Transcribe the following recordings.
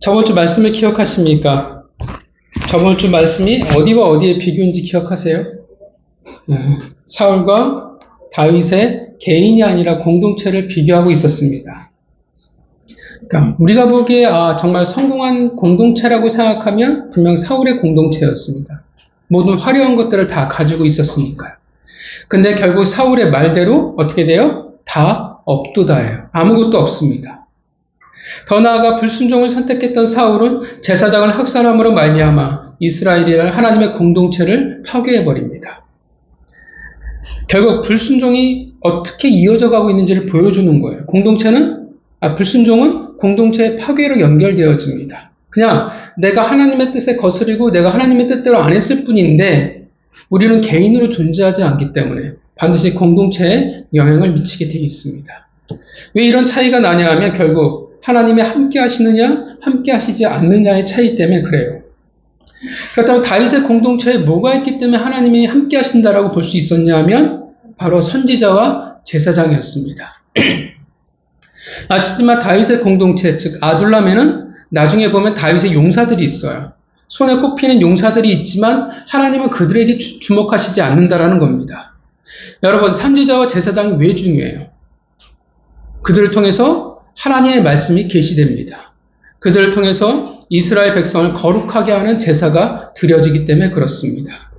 저번 주 말씀을 기억하십니까? 저번 주 말씀이 어디와 어디의 비교인지 기억하세요? 사울과 다윗의 개인이 아니라 공동체를 비교하고 있었습니다. 그러니까 우리가 보기에 정말 성공한 공동체라고 생각하면 분명 사울의 공동체였습니다. 모든 화려한 것들을 다 가지고 있었으니까요. 근데 결국 사울의 말대로 어떻게 돼요? 다 없도다예요. 아무것도 없습니다. 더 나아가 불순종을 선택했던 사울은 제사장을 학살함으로 말미암아 이스라엘이라는 하나님의 공동체를 파괴해버립니다. 결국 불순종이 어떻게 이어져 가고 있는지를 보여주는 거예요. 불순종은 공동체의 파괴로 연결되어집니다. 그냥 내가 하나님의 뜻에 거스리고 내가 하나님의 뜻대로 안 했을 뿐인데 우리는 개인으로 존재하지 않기 때문에 반드시 공동체에 영향을 미치게 되어 있습니다. 왜 이런 차이가 나냐 하면 결국 하나님이 함께 하시느냐 함께 하시지 않느냐의 차이 때문에 그래요. 그렇다면 다윗의 공동체에 뭐가 있기 때문에 하나님이 함께 하신다라고 볼 수 있었냐 하면 바로 선지자와 제사장이었습니다. 아시지만 다윗의 공동체, 즉 아둘람에는 나중에 보면 다윗의 용사들이 있어요. 손에 꼽히는 용사들이 있지만 하나님은 그들에게 주목하시지 않는다라는 겁니다. 여러분, 선지자와 제사장이 왜 중요해요? 그들을 통해서 하나님의 말씀이 계시됩니다. 그들을 통해서 이스라엘 백성을 거룩하게 하는 제사가 드려지기 때문에 그렇습니다.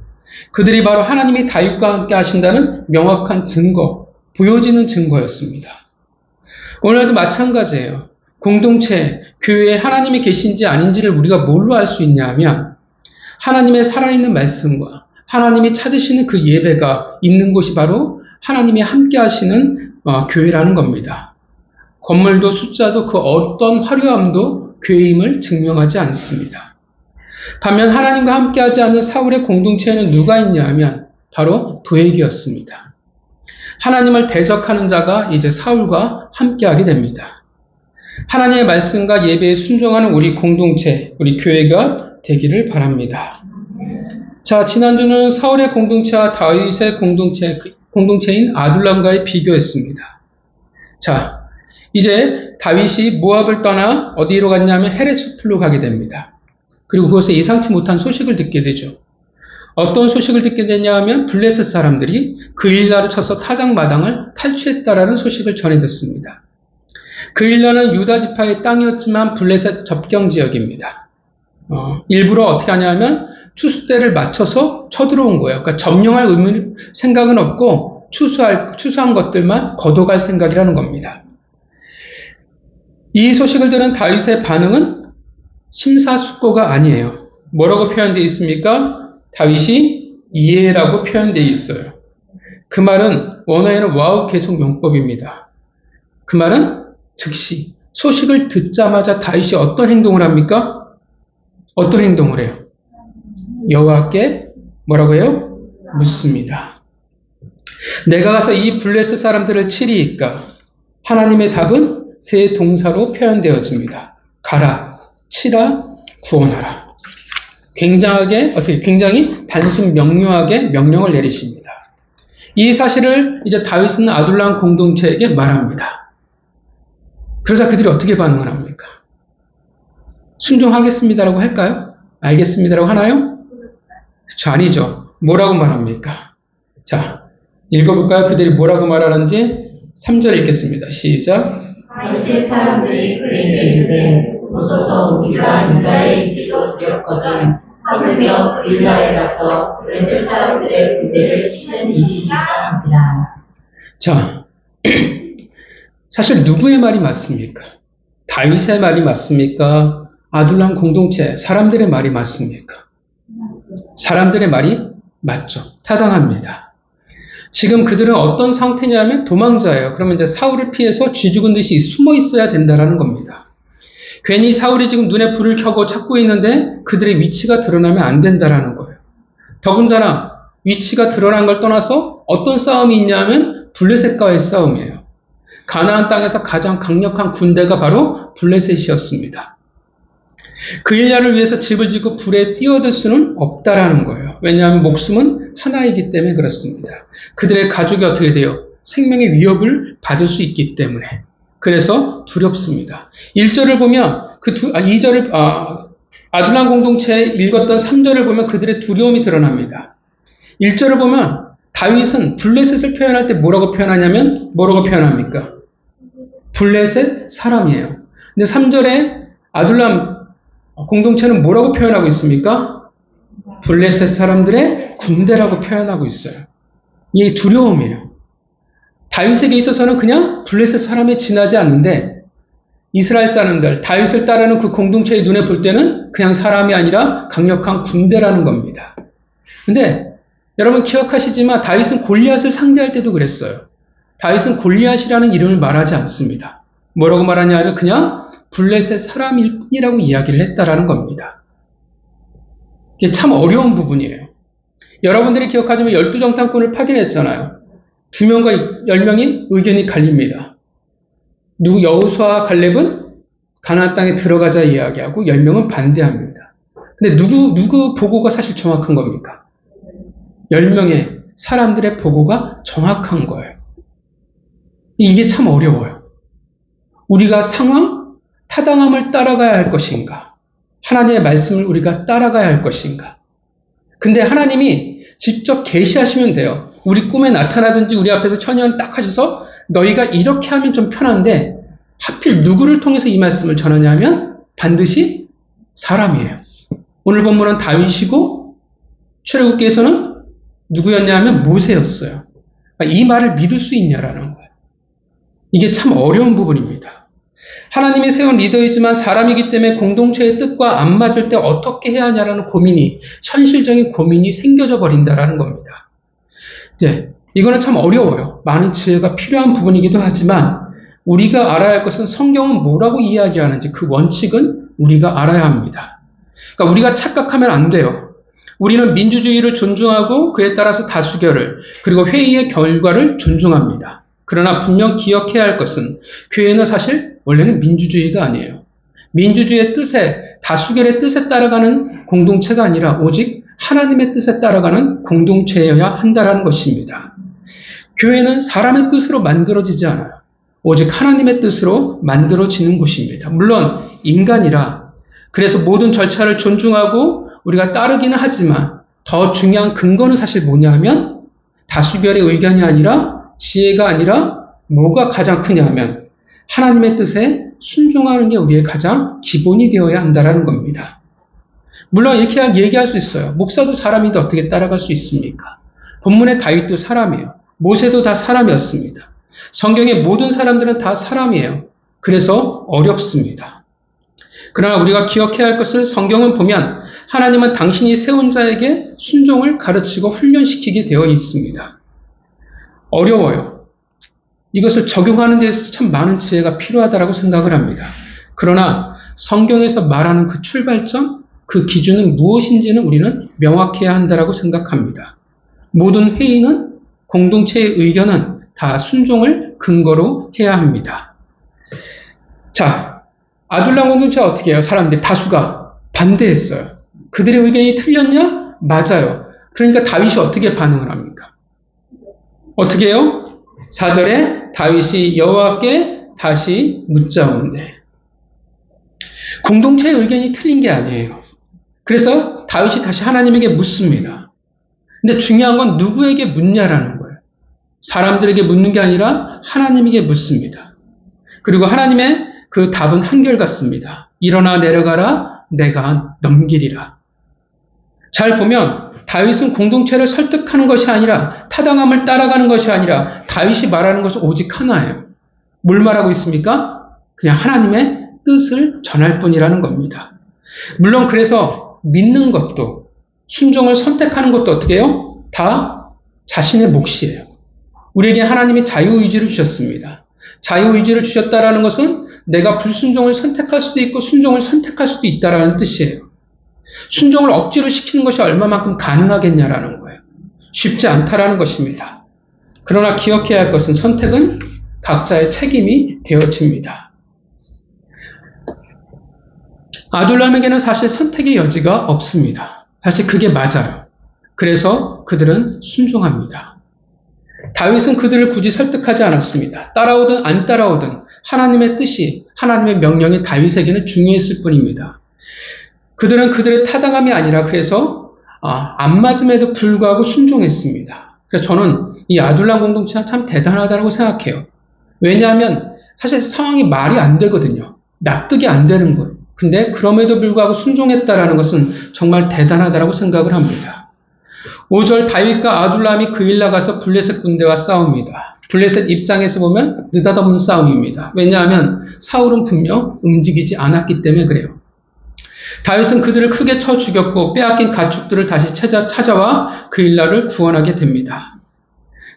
그들이 바로 하나님이 다윗과 함께 하신다는 명확한 증거, 보여지는 증거였습니다. 오늘도 마찬가지예요. 공동체, 교회에 하나님이 계신지 아닌지를 우리가 뭘로 알 수 있냐 하면 하나님의 살아있는 말씀과 하나님이 찾으시는 그 예배가 있는 곳이 바로 하나님이 함께 하시는 교회라는 겁니다. 건물도 숫자도 그 어떤 화려함도 교회임을 증명하지 않습니다. 반면 하나님과 함께하지 않는 사울의 공동체에는 누가 있냐 하면 바로 도액이었습니다. 하나님을 대적하는 자가 이제 사울과 함께하게 됩니다. 하나님의 말씀과 예배에 순종하는 우리 공동체, 우리 교회가 되기를 바랍니다. 자, 지난주는 사울의 공동체와 다윗의 공동체인 아둘람과의 비교했습니다. 자, 이제 다윗이 모압을 떠나 어디로 갔냐면 헤레스풀로 가게 됩니다. 그리고 그것에 예상치 못한 소식을 듣게 되죠. 어떤 소식을 듣게 되냐 하면 블레셋 사람들이 그일라를 쳐서 타작마당을 탈취했다라는 소식을 전해 듣습니다. 그일라는 유다 지파의 땅이었지만 블레셋 접경 지역입니다. 일부러 어떻게 하냐면 추수 때를 맞춰서 쳐들어온 거예요. 그러니까 점령할 생각은 없고 추수한 것들만 걷어갈 생각이라는 겁니다. 이 소식을 들은 다윗의 반응은 심사숙고가 아니에요. 뭐라고 표현되어 있습니까? 다윗이 이해라고 표현되어 있어요. 그 말은 원어에는 와우 계속 용법입니다. 그 말은 즉시 소식을 듣자마자 다윗이 어떤 행동을 합니까? 어떤 행동을 해요? 여호와께 뭐라고 해요? 묻습니다. 내가 가서 이 블레셋 사람들을 치리이까? 하나님의 답은 세 동사로 표현되어집니다. 가라, 치라, 구원하라. 굉장히 단순 명료하게 명령을 내리십니다. 이 사실을 이제 다윗은 아둘람 공동체에게 말합니다. 그러자 그들이 어떻게 반응을 합니까? 순종하겠습니다라고 할까요? 알겠습니다라고 하나요? 그렇죠, 아니죠. 뭐라고 말합니까? 자, 읽어볼까요? 그들이 뭐라고 말하는지 3절 읽겠습니다. 시작. 다윗의 사람들이 그에게 이르되 오소서 우리가 유다에 있기도 두렵거든 하물며 그일라에 가서 블레셋 사람들의 군대를 치는 일이니까 한지라. 자, 사실 누구의 말이 맞습니까? 다윗의 말이 맞습니까? 아둘람 공동체 사람들의 말이 맞습니까? 사람들의 말이 맞죠. 타당합니다. 지금 그들은 어떤 상태냐면 도망자예요. 그러면 이제 사울을 피해서 쥐 죽은 듯이 숨어 있어야 된다라는 겁니다. 괜히 사울이 지금 눈에 불을 켜고 찾고 있는데 그들의 위치가 드러나면 안 된다라는 거예요. 더군다나 위치가 드러난 걸 떠나서 어떤 싸움이 있냐면 블레셋과의 싸움이에요. 가나안 땅에서 가장 강력한 군대가 바로 블레셋이었습니다. 그일야를 위해서 집을 짓고 불에 뛰어들 수는 없다라는 거예요. 왜냐하면 목숨은 하나이기 때문에 그렇습니다. 그들의 가족이 어떻게 돼요? 생명의 위협을 받을 수 있기 때문에. 그래서 두렵습니다. 1절을 보면 아둘람 공동체에 읽었던 3절을 보면 그들의 두려움이 드러납니다. 1절을 보면 다윗은 블레셋을 표현할 때 뭐라고 표현하냐면 뭐라고 표현합니까? 블레셋 사람이에요. 근데 3절에 아둘람 공동체는 뭐라고 표현하고 있습니까? 블레셋 사람들의 군대라고 표현하고 있어요. 이게 두려움이에요. 다윗에게 있어서는 그냥 블레셋 사람에 지나지 않는데 이스라엘 사람들, 다윗을 따르는 그 공동체의 눈에 볼 때는 그냥 사람이 아니라 강력한 군대라는 겁니다. 근데 여러분 기억하시지만 다윗은 골리앗을 상대할 때도 그랬어요. 다윗은 골리앗이라는 이름을 말하지 않습니다. 뭐라고 말하냐면 그냥 블레셋 사람일 뿐이라고 이야기를 했다라는 겁니다. 이게 참 어려운 부분이에요. 여러분들이 기억하지만 12정탐꾼을 파견했잖아요. 2명과 10명이 의견이 갈립니다. 여호수아와 갈렙은 가나안 땅에 들어가자 이야기하고 10명은 반대합니다. 근데 누구 보고가 사실 정확한 겁니까? 10명의 사람들의 보고가 정확한 거예요. 이게 참 어려워요. 우리가 상황, 타당함을 따라가야 할 것인가? 하나님의 말씀을 우리가 따라가야 할 것인가? 근데 하나님이 직접 계시하시면 돼요. 우리 꿈에 나타나든지 우리 앞에서 천연을 딱 하셔서 너희가 이렇게 하면 좀 편한데 하필 누구를 통해서 이 말씀을 전하냐면 반드시 사람이에요. 오늘 본문은 다윗이고 출애굽기에서는 누구였냐 하면 모세였어요. 이 말을 믿을 수 있냐라는 거예요. 이게 참 어려운 부분입니다. 하나님이 세운 리더이지만 사람이기 때문에 공동체의 뜻과 안 맞을 때 어떻게 해야 하냐라는 고민이, 현실적인 고민이 생겨져 버린다라는 겁니다. 이제 이거는 참 어려워요. 많은 지혜가 필요한 부분이기도 하지만 우리가 알아야 할 것은 성경은 뭐라고 이야기하는지 그 원칙은 우리가 알아야 합니다. 그러니까 우리가 착각하면 안 돼요. 우리는 민주주의를 존중하고 그에 따라서 다수결을 그리고 회의의 결과를 존중합니다. 그러나 분명 기억해야 할 것은 교회는 사실 원래는 민주주의가 아니에요. 민주주의의 뜻에 다수결의 뜻에 따라가는 공동체가 아니라 오직 하나님의 뜻에 따라가는 공동체여야 한다는 것입니다. 교회는 사람의 뜻으로 만들어지지 않아요. 오직 하나님의 뜻으로 만들어지는 곳입니다. 물론 인간이라 그래서 모든 절차를 존중하고 우리가 따르기는 하지만 더 중요한 근거는 사실 뭐냐 하면 다수결의 의견이 아니라 지혜가 아니라 뭐가 가장 크냐 하면 하나님의 뜻에 순종하는 게 우리의 가장 기본이 되어야 한다는 겁니다. 물론 이렇게 얘기할 수 있어요. 목사도 사람인데 어떻게 따라갈 수 있습니까? 본문의 다윗도 사람이에요. 모세도 다 사람이었습니다. 성경의 모든 사람들은 다 사람이에요. 그래서 어렵습니다. 그러나 우리가 기억해야 할 것을 성경은 보면 하나님은 당신이 세운 자에게 순종을 가르치고 훈련시키게 되어 있습니다. 어려워요. 이것을 적용하는 데서 참 많은 지혜가 필요하다고 생각을 합니다. 그러나 성경에서 말하는 그 출발점, 그 기준은 무엇인지는 우리는 명확해야 한다고 생각합니다. 모든 회의는 공동체의 의견은 다 순종을 근거로 해야 합니다. 자, 아둘람 공동체가 어떻게 해요? 사람들이 다수가 반대했어요. 그들의 의견이 틀렸냐? 맞아요. 그러니까 다윗이 어떻게 반응을 합니까? 어떻게 해요? 4절에 다윗이 여호와께 다시 묻자오는데 공동체의 의견이 틀린 게 아니에요. 그래서 다윗이 다시 하나님에게 묻습니다. 근데 중요한 건 누구에게 묻냐라는 거예요. 사람들에게 묻는 게 아니라 하나님에게 묻습니다. 그리고 하나님의 그 답은 한결같습니다. 일어나 내려가라 내가 넘기리라. 잘 보면 다윗은 공동체를 설득하는 것이 아니라 타당함을 따라가는 것이 아니라 다윗이 말하는 것은 오직 하나예요. 뭘 말하고 있습니까? 그냥 하나님의 뜻을 전할 뿐이라는 겁니다. 물론 그래서 믿는 것도 순종을 선택하는 것도 어떻게 해요? 다 자신의 몫이에요. 우리에게 하나님이 자유의지를 주셨습니다. 자유의지를 주셨다라는 것은 내가 불순종을 선택할 수도 있고 순종을 선택할 수도 있다라는 뜻이에요. 순종을 억지로 시키는 것이 얼마만큼 가능하겠냐라는 거예요. 쉽지 않다라는 것입니다. 그러나 기억해야 할 것은 선택은 각자의 책임이 되어집니다. 아둘람에게는 사실 선택의 여지가 없습니다. 사실 그게 맞아요. 그래서 그들은 순종합니다. 다윗은 그들을 굳이 설득하지 않았습니다. 따라오든 안 따라오든 하나님의 뜻이, 하나님의 명령이 다윗에게는 중요했을 뿐입니다. 그들은 그들의 타당함이 아니라 그래서 안 맞음에도 불구하고 순종했습니다. 그래서 저는 이 아둘람 공동체가 참 대단하다고 생각해요. 왜냐하면 사실 상황이 말이 안 되거든요. 납득이 안 되는 것. 근데 그럼에도 불구하고 순종했다라는 것은 정말 대단하다고 생각을 합니다. 5절 다윗과 아둘람이 그 일 나가서 블레셋 군대와 싸웁니다. 블레셋 입장에서 보면 느닷없는 싸움입니다. 왜냐하면 사울은 분명 움직이지 않았기 때문에 그래요. 다윗은 그들을 크게 쳐 죽였고 빼앗긴 가축들을 다시 찾아와 그 일날을 구원하게 됩니다.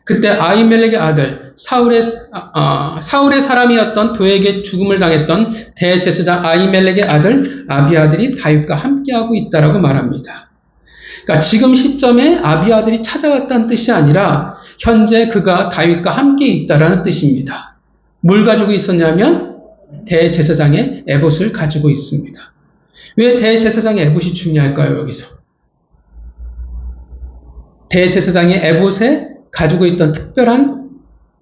그때 아히멜렉의 아들 사울의 사람이었던 도에게 죽음을 당했던 대제사장 아히멜렉의 아들 아비아들이 다윗과 함께하고 있다라고 말합니다. 그러니까 지금 시점에 아비아들이 찾아왔다는 뜻이 아니라 현재 그가 다윗과 함께 있다라는 뜻입니다. 뭘 가지고 있었냐면 대제사장의 에봇을 가지고 있습니다. 왜 대제사장의 에봇이 중요할까요? 여기서 대제사장의 에봇에 가지고 있던 특별한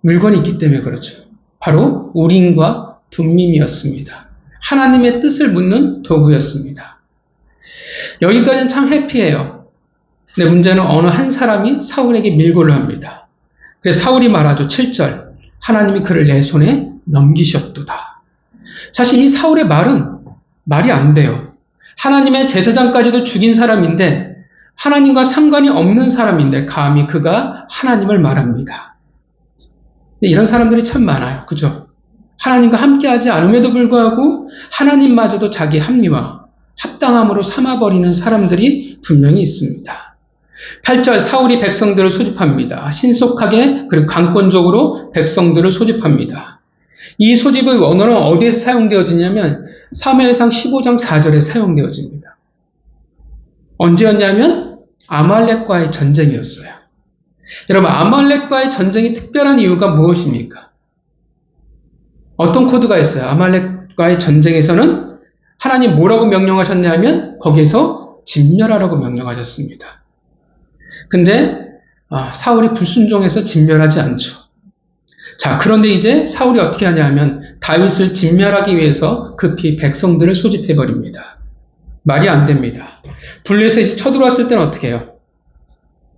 물건이 있기 때문에 그렇죠. 바로 우림과 둠밈이었습니다. 하나님의 뜻을 묻는 도구였습니다. 여기까지는 참 해피해요. 근데 문제는 어느 한 사람이 사울에게 밀고를 합니다. 그래서 사울이 말하죠. 7절 하나님이 그를 내 손에 넘기셨도다. 사실 이 사울의 말은 말이 안 돼요. 하나님의 제사장까지도 죽인 사람인데 하나님과 상관이 없는 사람인데 감히 그가 하나님을 말합니다. 이런 사람들이 참 많아요. 그죠? 하나님과 함께하지 않음에도 불구하고 하나님마저도 자기 합리화, 합당함으로 삼아버리는 사람들이 분명히 있습니다. 8절 사울이 백성들을 소집합니다. 신속하게 그리고 강권적으로 백성들을 소집합니다. 이 소집의 원어는 어디에서 사용되어지냐면 사무엘상 15장 4절에 사용되어집니다. 언제였냐면 아말렉과의 전쟁이었어요. 여러분 아말렉과의 전쟁이 특별한 이유가 무엇입니까? 어떤 코드가 있어요? 아말렉과의 전쟁에서는 하나님 뭐라고 명령하셨냐면 거기에서 진멸하라고 명령하셨습니다. 근데 사울이 불순종해서 진멸하지 않죠. 자, 그런데 이제 사울이 어떻게 하냐 하면 다윗을 진멸하기 위해서 급히 백성들을 소집해버립니다. 말이 안 됩니다. 블레셋이 쳐들어왔을 때는 어떻게 해요?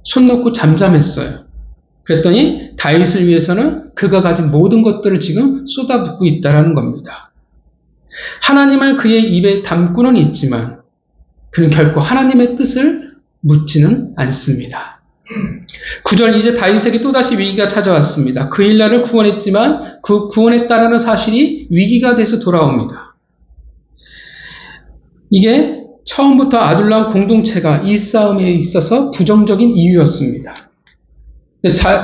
손 놓고 잠잠했어요. 그랬더니 다윗을 위해서는 그가 가진 모든 것들을 지금 쏟아붓고 있다는 겁니다. 하나님을 그의 입에 담고는 있지만 그는 결코 하나님의 뜻을 묻지는 않습니다. 9절 이제 다윗에게 또다시 위기가 찾아왔습니다. 그 일날을 구원했지만 그 구원했다라는 사실이 위기가 돼서 돌아옵니다. 이게 처음부터 아둘람 공동체가 이 싸움에 있어서 부정적인 이유였습니다.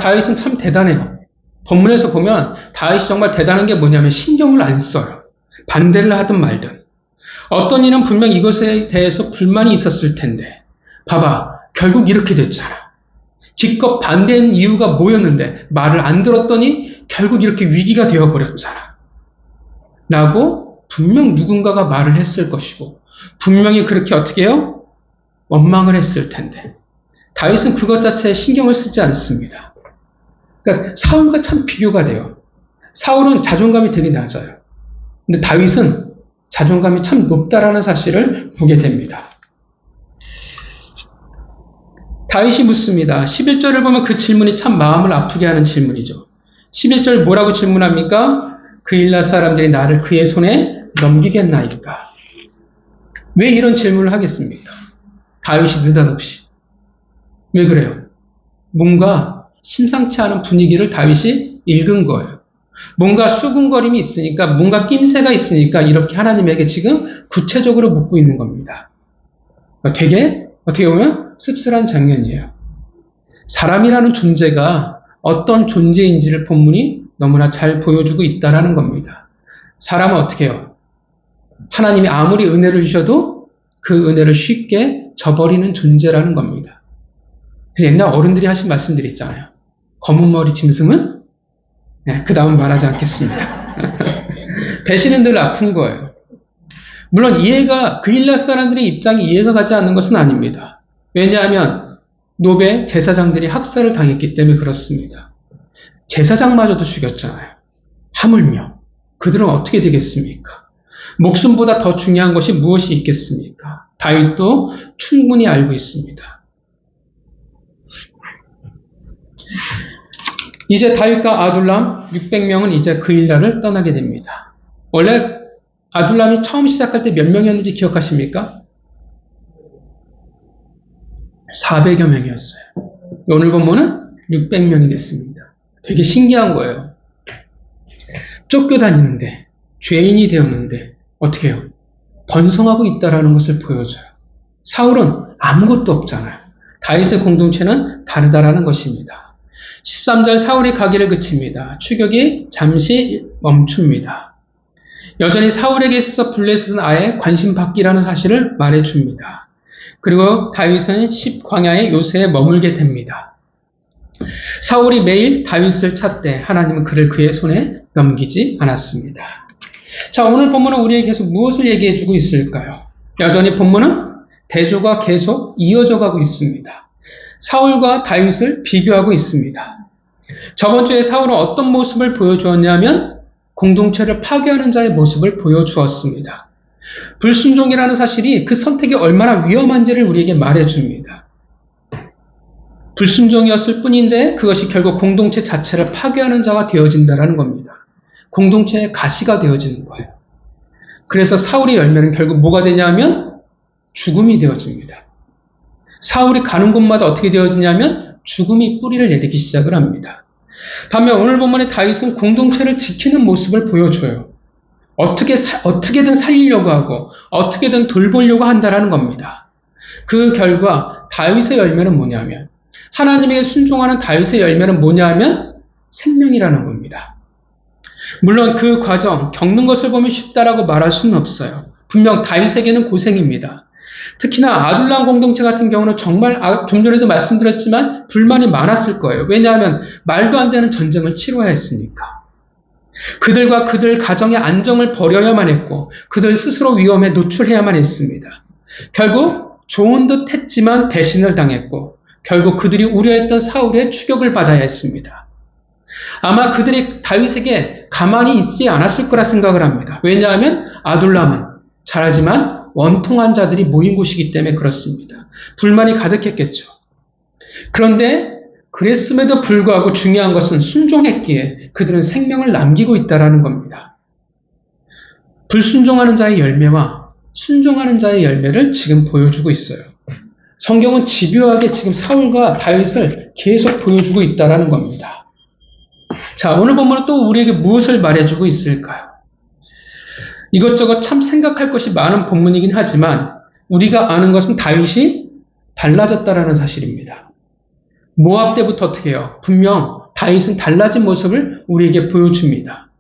다윗은 참 대단해요. 본문에서 보면 다윗이 정말 대단한 게 뭐냐면 신경을 안 써요. 반대를 하든 말든. 어떤 이는 분명 이것에 대해서 불만이 있었을 텐데 봐봐 결국 이렇게 됐잖아. 기껏 반대한 이유가 뭐였는데 말을 안 들었더니 결국 이렇게 위기가 되어버렸잖아. 라고 분명 누군가가 말을 했을 것이고 분명히 그렇게 어떻게 해요? 원망을 했을 텐데 다윗은 그것 자체에 신경을 쓰지 않습니다. 그러니까 사울과 참 비교가 돼요. 사울은 자존감이 되게 낮아요. 근데 다윗은 자존감이 참 높다라는 사실을 보게 됩니다. 다윗이 묻습니다. 11절을 보면 그 질문이 참 마음을 아프게 하는 질문이죠. 11절 뭐라고 질문합니까? 그 일날 사람들이 나를 그의 손에 넘기겠나이까? 왜 이런 질문을 하겠습니까? 다윗이 느닷없이. 왜 그래요? 뭔가 심상치 않은 분위기를 다윗이 읽은 거예요. 뭔가 수군거림이 있으니까, 뭔가 낌새가 있으니까 이렇게 하나님에게 지금 구체적으로 묻고 있는 겁니다. 되게 어떻게 보면 씁쓸한 장면이에요. 사람이라는 존재가 어떤 존재인지를 본문이 너무나 잘 보여주고 있다는 겁니다. 사람은 어떻게 해요? 하나님이 아무리 은혜를 주셔도 그 은혜를 쉽게 저버리는 존재라는 겁니다. 그래서 옛날 어른들이 하신 말씀들이 있잖아요. 검은 머리 짐승은? 네, 그 다음은 말하지 않겠습니다. 배신은 늘 아픈 거예요. 물론 그 일날 사람들의 입장이 이해가 가지 않는 것은 아닙니다. 왜냐하면 노베 제사장들이 학살을 당했기 때문에 그렇습니다. 제사장마저도 죽였잖아요. 하물며 그들은 어떻게 되겠습니까? 목숨보다 더 중요한 것이 무엇이 있겠습니까? 다윗도 충분히 알고 있습니다. 이제 다윗과 아둘람 600명은 이제 그 일날을 떠나게 됩니다. 원래 아둘람이 처음 시작할 때 몇 명이었는지 기억하십니까? 400여 명이었어요. 오늘 본문은 600명이 됐습니다. 되게 신기한 거예요. 쫓겨다니는데, 죄인이 되었는데 어떻게 해요? 번성하고 있다는 것을 보여줘요. 사울은 아무것도 없잖아요. 다윗의 공동체는 다르다라는 것입니다. 13절 사울이 가기를 그칩니다. 추격이 잠시 멈춥니다. 여전히 사울에게 있어서 블레셋은 아예 관심 받기라는 사실을 말해줍니다. 그리고 다윗은 광야의 요새에 머물게 됩니다. 사울이 매일 다윗을 찾되 하나님은 그를 그의 손에 넘기지 않았습니다. 자, 오늘 본문은 우리에게 계속 무엇을 얘기해주고 있을까요? 여전히 본문은 대조가 계속 이어져 가고 있습니다. 사울과 다윗을 비교하고 있습니다. 저번 주에 사울은 어떤 모습을 보여주었냐면 공동체를 파괴하는 자의 모습을 보여주었습니다. 불순종이라는 사실이 그 선택이 얼마나 위험한지를 우리에게 말해줍니다. 불순종이었을 뿐인데 그것이 결국 공동체 자체를 파괴하는 자가 되어진다는 겁니다. 공동체의 가시가 되어지는 거예요. 그래서 사울의 열매는 결국 뭐가 되냐면 죽음이 되어집니다. 사울이 가는 곳마다 어떻게 되어지냐면 죽음이 뿌리를 내리기 시작을 합니다. 반면 오늘 본문의 다윗은 공동체를 지키는 모습을 보여줘요. 어떻게든 살리려고 하고 어떻게든 돌보려고 한다는 겁니다. 그 결과 다윗의 열매는 뭐냐면 하나님에게 순종하는 다윗의 열매는 뭐냐면 생명이라는 겁니다. 물론 그 과정 겪는 것을 보면 쉽다라고 말할 수는 없어요. 분명 다윗에게는 고생입니다. 특히나 아둘람 공동체 같은 경우는 정말 좀 전에도 말씀드렸지만 불만이 많았을 거예요. 왜냐하면 말도 안 되는 전쟁을 치러야 했으니까. 그들과 그들 가정의 안정을 버려야만 했고 그들 스스로 위험에 노출해야만 했습니다. 결국 좋은 듯 했지만 배신을 당했고 결국 그들이 우려했던 사울의 추격을 받아야 했습니다. 아마 그들이 다윗에게 가만히 있지 않았을 거라 생각을 합니다. 왜냐하면 아둘람은 잘하지만 원통한 자들이 모인 곳이기 때문에 그렇습니다. 불만이 가득했겠죠. 그런데 그랬음에도 불구하고 중요한 것은 순종했기에 그들은 생명을 남기고 있다는 겁니다. 불순종하는 자의 열매와 순종하는 자의 열매를 지금 보여주고 있어요. 성경은 집요하게 지금 사울과 다윗을 계속 보여주고 있다는 겁니다. 자, 오늘 본문은 또 우리에게 무엇을 말해주고 있을까요? 이것저것 참 생각할 것이 많은 본문이긴 하지만 우리가 아는 것은 다윗이 달라졌다라는 사실입니다. 모압 때부터 어떻게 해요? 분명 다윗은 달라진 모습을 우리에게 보여줍니다.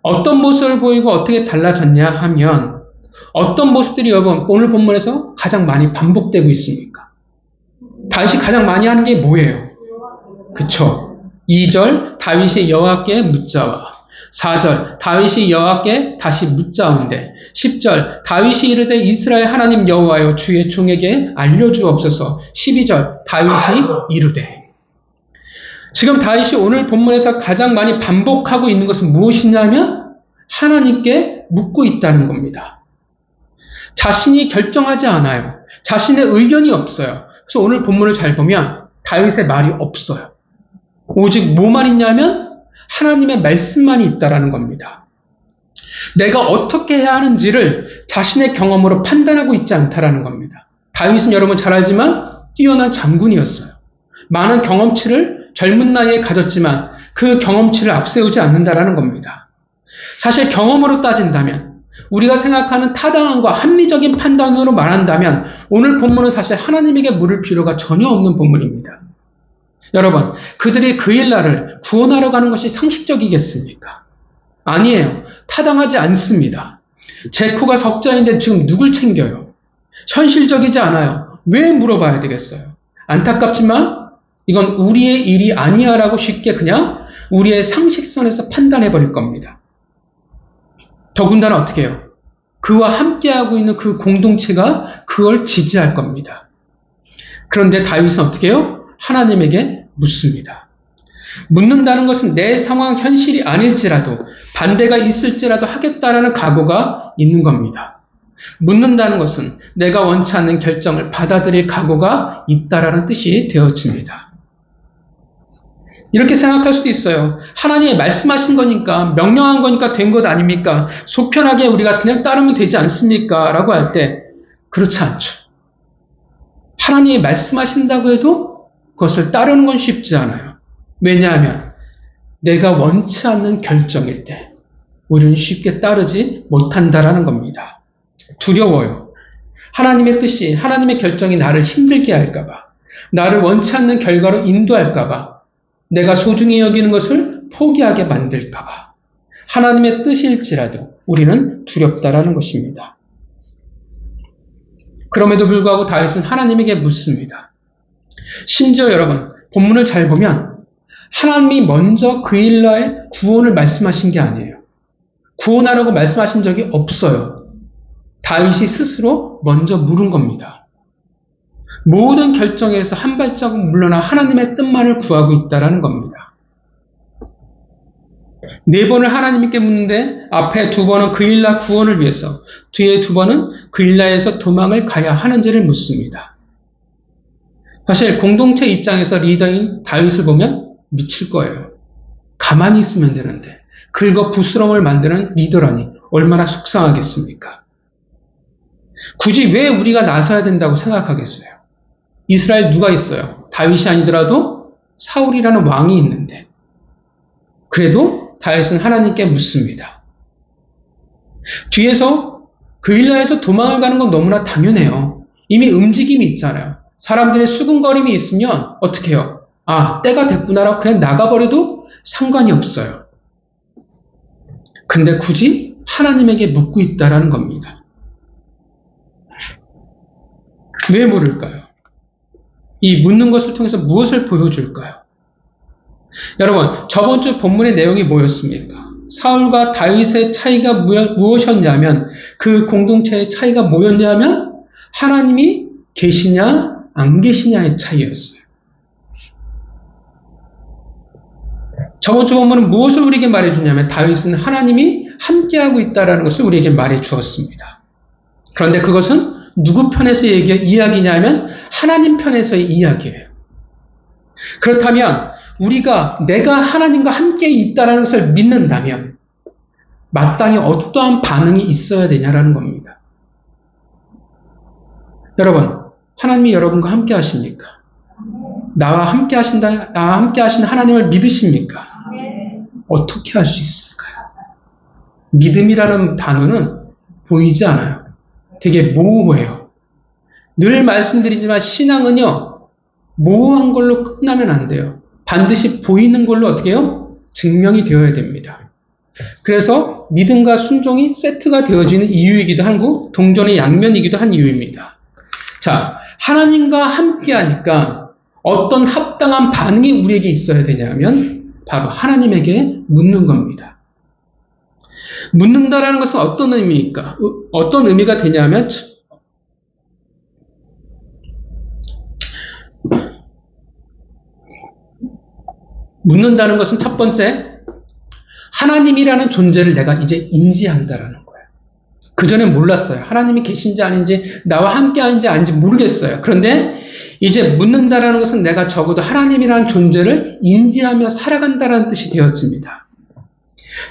어떤 모습을 보이고 어떻게 달라졌냐 하면 어떤 모습들이 여러분 오늘 본문에서 가장 많이 반복되고 있습니까? 다윗이 가장 많이 하는 게 뭐예요? 그쵸? 2절 다윗이 여호와께 묻자와 4절 다윗이 여호와께 다시 묻자온대 10절 다윗이 이르되 이스라엘 하나님 여호와여 주의 종에게 알려주옵소서 12절 다윗이 이르되 지금 다윗이 오늘 본문에서 가장 많이 반복하고 있는 것은 무엇이냐면 하나님께 묻고 있다는 겁니다. 자신이 결정하지 않아요. 자신의 의견이 없어요. 그래서 오늘 본문을 잘 보면 다윗의 말이 없어요. 오직 뭐만 있냐면 하나님의 말씀만이 있다라는 겁니다. 내가 어떻게 해야 하는지를 자신의 경험으로 판단하고 있지 않다라는 겁니다. 다윗은 여러분 잘 알지만 뛰어난 장군이었어요. 많은 경험치를 젊은 나이에 가졌지만 그 경험치를 앞세우지 않는다라는 겁니다. 사실 경험으로 따진다면 우리가 생각하는 타당함과 합리적인 판단으로 말한다면 오늘 본문은 사실 하나님에게 물을 필요가 전혀 없는 본문입니다. 여러분, 그들이 그 일날을 구원하러 가는 것이 상식적이겠습니까? 아니에요. 타당하지 않습니다. 제코가 석자인데 지금 누굴 챙겨요? 현실적이지 않아요. 왜 물어봐야 되겠어요? 안타깝지만 이건 우리의 일이 아니야 라고 쉽게 그냥 우리의 상식선에서 판단해버릴 겁니다. 더군다나 어떻게 해요? 그와 함께하고 있는 그 공동체가 그걸 지지할 겁니다. 그런데 다윗은 어떻게 해요? 하나님에게 묻습니다. 묻는다는 것은 내 상황 현실이 아닐지라도 반대가 있을지라도 하겠다라는 각오가 있는 겁니다. 묻는다는 것은 내가 원치 않는 결정을 받아들일 각오가 있다라는 뜻이 되어집니다. 이렇게 생각할 수도 있어요. 하나님이 말씀하신 거니까, 명령한 거니까 된 것 아닙니까? 속편하게 우리가 그냥 따르면 되지 않습니까? 라고 할 때 그렇지 않죠. 하나님이 말씀하신다고 해도 그것을 따르는 건 쉽지 않아요. 왜냐하면 내가 원치 않는 결정일 때 우리는 쉽게 따르지 못한다라는 겁니다. 두려워요. 하나님의 뜻이, 하나님의 결정이 나를 힘들게 할까봐, 나를 원치 않는 결과로 인도할까봐, 내가 소중히 여기는 것을 포기하게 만들까봐, 하나님의 뜻일지라도 우리는 두렵다라는 것입니다. 그럼에도 불구하고 다윗은 하나님에게 묻습니다. 심지어 여러분, 본문을 잘 보면 하나님이 먼저 그일라의 구원을 말씀하신 게 아니에요. 구원하라고 말씀하신 적이 없어요. 다윗이 스스로 먼저 물은 겁니다. 모든 결정에서 한 발자국 물러나 하나님의 뜻만을 구하고 있다는 겁니다. 4번을 하나님께 묻는데 앞에 2번은 그일라 구원을 위해서, 뒤에 2번은 그일라에서 도망을 가야 하는지를 묻습니다. 사실 공동체 입장에서 리더인 다윗을 보면 미칠 거예요. 가만히 있으면 되는데 긁어 부스럼을 만드는 리더라니 얼마나 속상하겠습니까? 굳이 왜 우리가 나서야 된다고 생각하겠어요? 이스라엘 누가 있어요? 다윗이 아니더라도 사울이라는 왕이 있는데, 그래도 다윗은 하나님께 묻습니다. 뒤에서 그일라에서 도망을 가는 건 너무나 당연해요. 이미 움직임이 있잖아요. 사람들의 수군거림이 있으면 어떻게 해요? 아, 때가 됐구나라고 그냥 나가버려도 상관이 없어요. 근데 굳이 하나님에게 묻고 있다라는 겁니다. 왜 물을까요? 이 묻는 것을 통해서 무엇을 보여줄까요? 여러분, 저번 주 본문의 내용이 뭐였습니까? 사울과 다윗의 차이가 무엇이었냐면, 그 공동체의 차이가 뭐였냐면 하나님이 계시냐 안 계시냐의 차이였어요. 저번 주 본문은 무엇을 우리에게 말해주냐면 다윗은 하나님이 함께하고 있다는 것을 우리에게 말해주었습니다. 그런데 그것은 누구 편에서 이야기냐면 하나님 편에서의 이야기예요. 그렇다면 내가 하나님과 함께 있다는 것을 믿는다면 마땅히 어떠한 반응이 있어야 되냐라는 겁니다. 여러분, 하나님이 여러분과 함께 하십니까? 나와 함께 하신 하나님을 믿으십니까? 어떻게 할 수 있을까요? 믿음이라는 단어는 보이지 않아요. 되게 모호해요. 늘 말씀드리지만 신앙은요, 모호한 걸로 끝나면 안 돼요. 반드시 보이는 걸로 어떻게 해요? 증명이 되어야 됩니다. 그래서 믿음과 순종이 세트가 되어지는 이유이기도 하고 동전의 양면이기도 한 이유입니다. 자, 하나님과 함께 하니까 어떤 합당한 반응이 우리에게 있어야 되냐면 바로 하나님에게 묻는 겁니다. 묻는다라는 것은 어떤 의미입니까? 어떤 의미가 되냐면 묻는다는 것은 첫 번째, 하나님이라는 존재를 내가 이제 인지한다라는 거예요. 그전엔 몰랐어요. 하나님이 계신지 아닌지, 나와 함께 하는지 아닌지 모르겠어요. 그런데 이제 묻는다라는 것은 내가 적어도 하나님이라는 존재를 인지하며 살아간다라는 뜻이 되어집니다.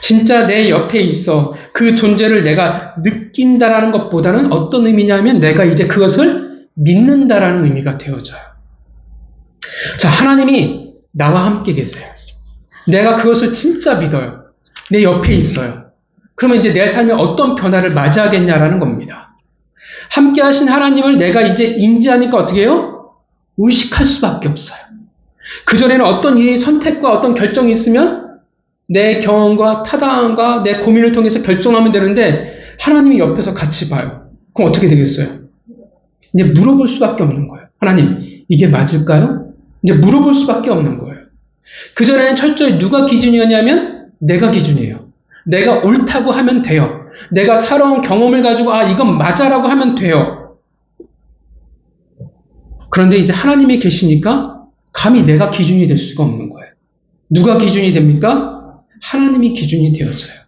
진짜 내 옆에 있어 그 존재를 내가 느낀다라는 것보다는 어떤 의미냐면 내가 이제 그것을 믿는다라는 의미가 되어져요. 자, 하나님이 나와 함께 계세요. 내가 그것을 진짜 믿어요. 내 옆에 있어요. 그러면 이제 내 삶에 어떤 변화를 맞이하겠냐라는 겁니다. 함께 하신 하나님을 내가 이제 인지하니까 어떻게 해요? 의식할 수밖에 없어요. 그전에는 어떤 이 선택과 어떤 결정이 있으면 내 경험과 타당함과 내 고민을 통해서 결정하면 되는데 하나님이 옆에서 같이 봐요. 그럼 어떻게 되겠어요? 이제 물어볼 수밖에 없는 거예요. 하나님, 이게 맞을까요? 이제 물어볼 수밖에 없는 거예요. 그전에는 철저히 누가 기준이었냐면 내가 기준이에요. 내가 옳다고 하면 돼요. 내가 살아온 경험을 가지고 이건 맞아라고 하면 돼요. 그런데 이제 하나님이 계시니까 감히 내가 기준이 될 수가 없는 거예요. 누가 기준이 됩니까? 하나님이 기준이 되어져요.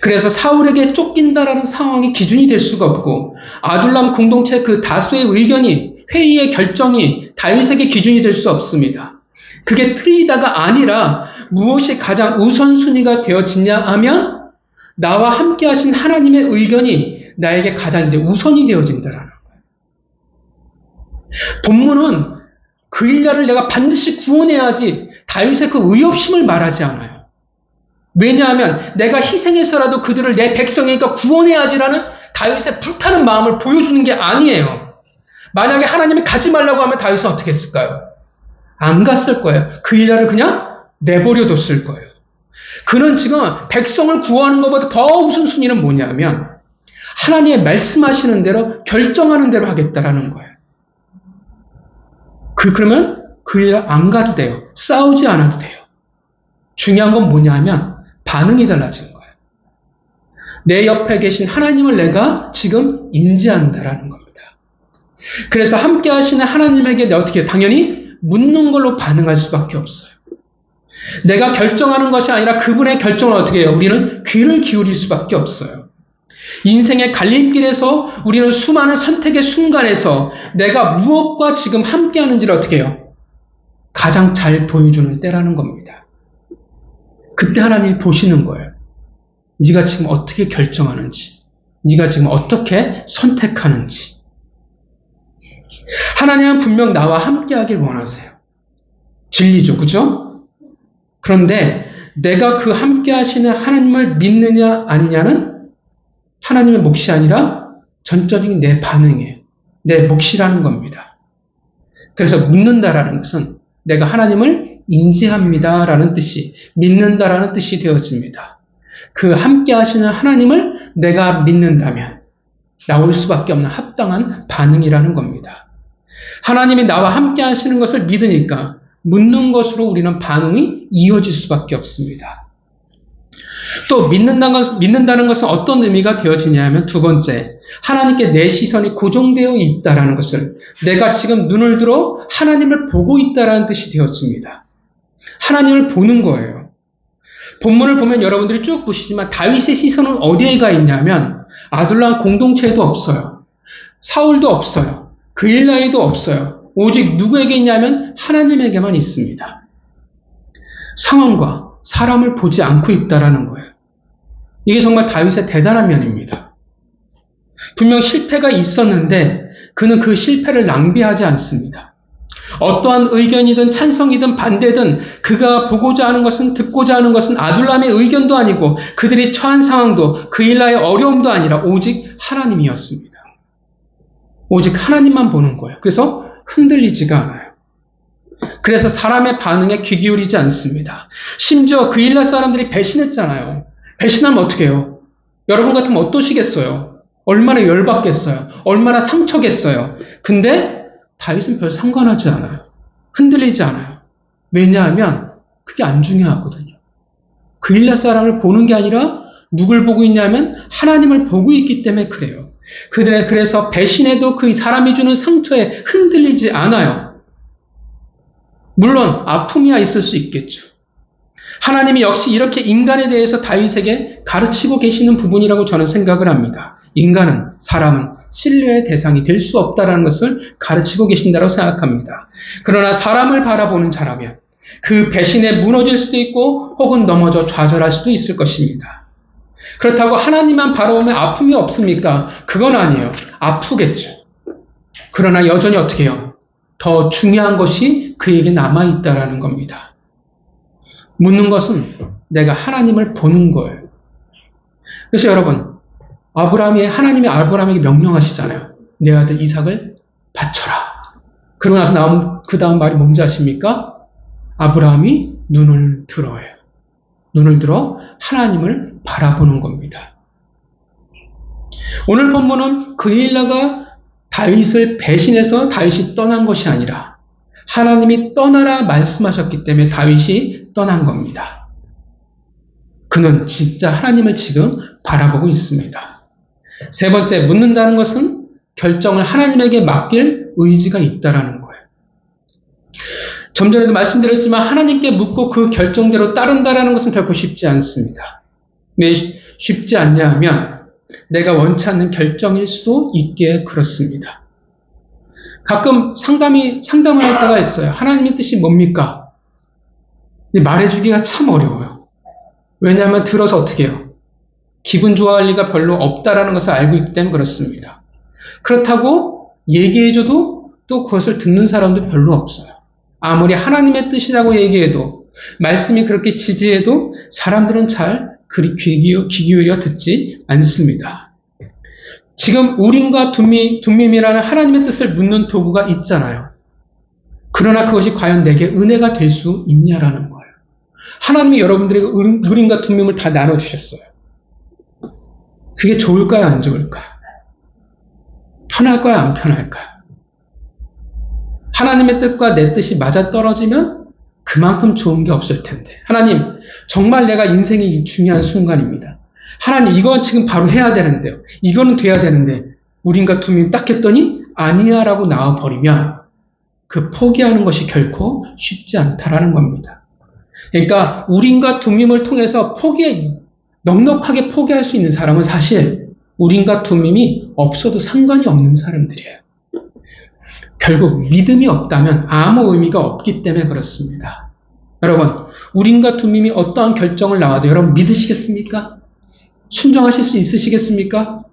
그래서 사울에게 쫓긴다라는 상황이 기준이 될 수가 없고 아둘람 공동체 그 다수의 의견이 회의의 결정이 다윗에게 기준이 될 수 없습니다. 그게 틀리다가 아니라 무엇이 가장 우선순위가 되어지냐 하면 나와 함께 하신 하나님의 의견이 나에게 가장 이제 우선이 되어진다라는 거예요. 본문은 그일야를 내가 반드시 구원해야지 다윗의 그 의협심을 말하지 않아요. 왜냐하면 내가 희생해서라도 그들을 내 백성이니까 구원해야지라는 다윗의 불타는 마음을 보여주는 게 아니에요. 만약에 하나님이 가지 말라고 하면 다윗은 어떻게 했을까요? 안 갔을 거예요. 그일야를 그냥 내버려 뒀을 거예요. 그는 지금 백성을 구하는 것보다 더 우선순위는 뭐냐면 하나님의 말씀하시는 대로 결정하는 대로 하겠다라는 거예요. 그러면 그일야 안 가도 돼요. 싸우지 않아도 돼요. 중요한 건 뭐냐면 반응이 달라진 거예요. 내 옆에 계신 하나님을 내가 지금 인지한다라는 겁니다. 그래서 함께 하시는 하나님에게 내가 어떻게 해요? 당연히 묻는 걸로 반응할 수밖에 없어요. 내가 결정하는 것이 아니라 그분의 결정을 어떻게 해요? 우리는 귀를 기울일 수밖에 없어요. 인생의 갈림길에서 우리는 수많은 선택의 순간에서 내가 무엇과 지금 함께 하는지를 어떻게 해요? 가장 잘 보여주는 때라는 겁니다. 그때 하나님이 보시는 거예요. 네가 지금 어떻게 결정하는지, 네가 지금 어떻게 선택하는지. 하나님은 분명 나와 함께 하길 원하세요. 진리죠, 그죠? 그런데 내가 그 함께 하시는 하나님을 믿느냐 아니냐는 하나님의 몫이 아니라 전적인 내 반응이에요. 내 몫이라는 겁니다. 그래서 묻는다라는 것은 내가 하나님을 인지합니다라는 뜻이, 믿는다라는 뜻이 되어집니다. 그 함께 하시는 하나님을 내가 믿는다면 나올 수밖에 없는 합당한 반응이라는 겁니다. 하나님이 나와 함께 하시는 것을 믿으니까 묻는 것으로 우리는 반응이 이어질 수밖에 없습니다. 또 믿는다는 것은 어떤 의미가 되어지냐면 두 번째, 하나님께 내 시선이 고정되어 있다라는 것을, 내가 지금 눈을 들어 하나님을 보고 있다라는 뜻이 되어집니다. 하나님을 보는 거예요. 본문을 보면 여러분들이 쭉 보시지만 다윗의 시선은 어디에 가 있냐면 아둘람 공동체에도 없어요. 사울도 없어요. 그일야에도 없어요. 오직 누구에게 있냐면 하나님에게만 있습니다. 상황과 사람을 보지 않고 있다라는 거예요. 이게 정말 다윗의 대단한 면입니다. 분명 실패가 있었는데 그는 그 실패를 낭비하지 않습니다. 어떠한 의견이든 찬성이든 반대든 그가 보고자 하는 것은, 듣고자 하는 것은 아둘람의 의견도 아니고 그들이 처한 상황도 그일야의 어려움도 아니라 오직 하나님이었습니다. 오직 하나님만 보는 거예요. 그래서 흔들리지가 않아요. 그래서 사람의 반응에 귀 기울이지 않습니다. 심지어 그일야 사람들이 배신했잖아요. 배신하면 어떻게 해요? 여러분 같으면 어떠시겠어요? 얼마나 열받겠어요? 얼마나 상처겠어요? 근데 다윗은 별 상관하지 않아요. 흔들리지 않아요. 왜냐하면 그게 안 중요하거든요. 그일야 사람을 보는 게 아니라 누굴 보고 있냐면 하나님을 보고 있기 때문에 그래요. 그래서 배신해도 그 사람이 주는 상처에 흔들리지 않아요. 물론 아픔이야 있을 수 있겠죠. 하나님이 역시 이렇게 인간에 대해서 다윗에게 가르치고 계시는 부분이라고 저는 생각을 합니다. 인간은, 사람은 신뢰의 대상이 될 수 없다는 것을 가르치고 계신다고 생각합니다. 그러나 사람을 바라보는 자라면 그 배신에 무너질 수도 있고 혹은 넘어져 좌절할 수도 있을 것입니다. 그렇다고 하나님만 바라보면 아픔이 없습니까? 그건 아니에요. 아프겠죠. 그러나 여전히 어떻게 해요? 더 중요한 것이 그에게 남아있다라는 겁니다. 묻는 것은 내가 하나님을 보는 거예요. 그래서 여러분, 하나님이 아브라함에게 명령하시잖아요. 내 아들 이삭을 바쳐라. 그러고 나서 그 다음 말이 뭔지 아십니까? 아브라함이 눈을 들어요. 눈을 들어 하나님을 바라보는 겁니다. 오늘 본문은 그일야가 다윗을 배신해서 다윗이 떠난 것이 아니라 하나님이 떠나라 말씀하셨기 때문에 다윗이 떠난 겁니다. 그는 진짜 하나님을 지금 바라보고 있습니다. 세 번째, 묻는다는 것은 결정을 하나님에게 맡길 의지가 있다라는 거예요. 좀 전에도 말씀드렸지만 하나님께 묻고 그 결정대로 따른다라는 것은 결코 쉽지 않습니다. 쉽지 않냐 하면 내가 원치 않는 결정일 수도 있기에 그렇습니다. 가끔 상담을 할 때가 있어요. 하나님의 뜻이 뭡니까? 말해주기가 참 어려워요. 왜냐하면 들어서 어떻게 해요? 기분 좋아할 리가 별로 없다라는 것을 알고 있기 때문에 그렇습니다. 그렇다고 얘기해줘도 또 그것을 듣는 사람도 별로 없어요. 아무리 하나님의 뜻이라고 얘기해도 말씀이 그렇게 지지해도 사람들은 잘 귀 기울여 듣지 않습니다. 지금 우림과 둠밈이라는 하나님의 뜻을 묻는 도구가 있잖아요. 그러나 그것이 과연 내게 은혜가 될 수 있냐라는 거예요. 하나님이 여러분들에게 우림과 둠밈을 다 나눠주셨어요. 그게 좋을까요? 안 좋을까요? 편할까요? 안 편할까요? 하나님의 뜻과 내 뜻이 맞아떨어지면 그만큼 좋은 게 없을 텐데. 하나님, 정말 내가 인생이 중요한 순간입니다. 하나님, 이건 지금 바로 해야 되는데요. 이거는 돼야 되는데 우림과 둠밈 딱 했더니 아니야 라고 나와버리면 그 포기하는 것이 결코 쉽지 않다라는 겁니다. 그러니까 우림과 둠밈을 통해서 넉넉하게 포기할 수 있는 사람은 사실 우림과 둠밈이 없어도 상관이 없는 사람들이에요. 결국 믿음이 없다면 아무 의미가 없기 때문에 그렇습니다. 여러분, 우림과 둠밈이 어떠한 결정을 나와도 여러분 믿으시겠습니까? 순종하실 수 있으시겠습니까?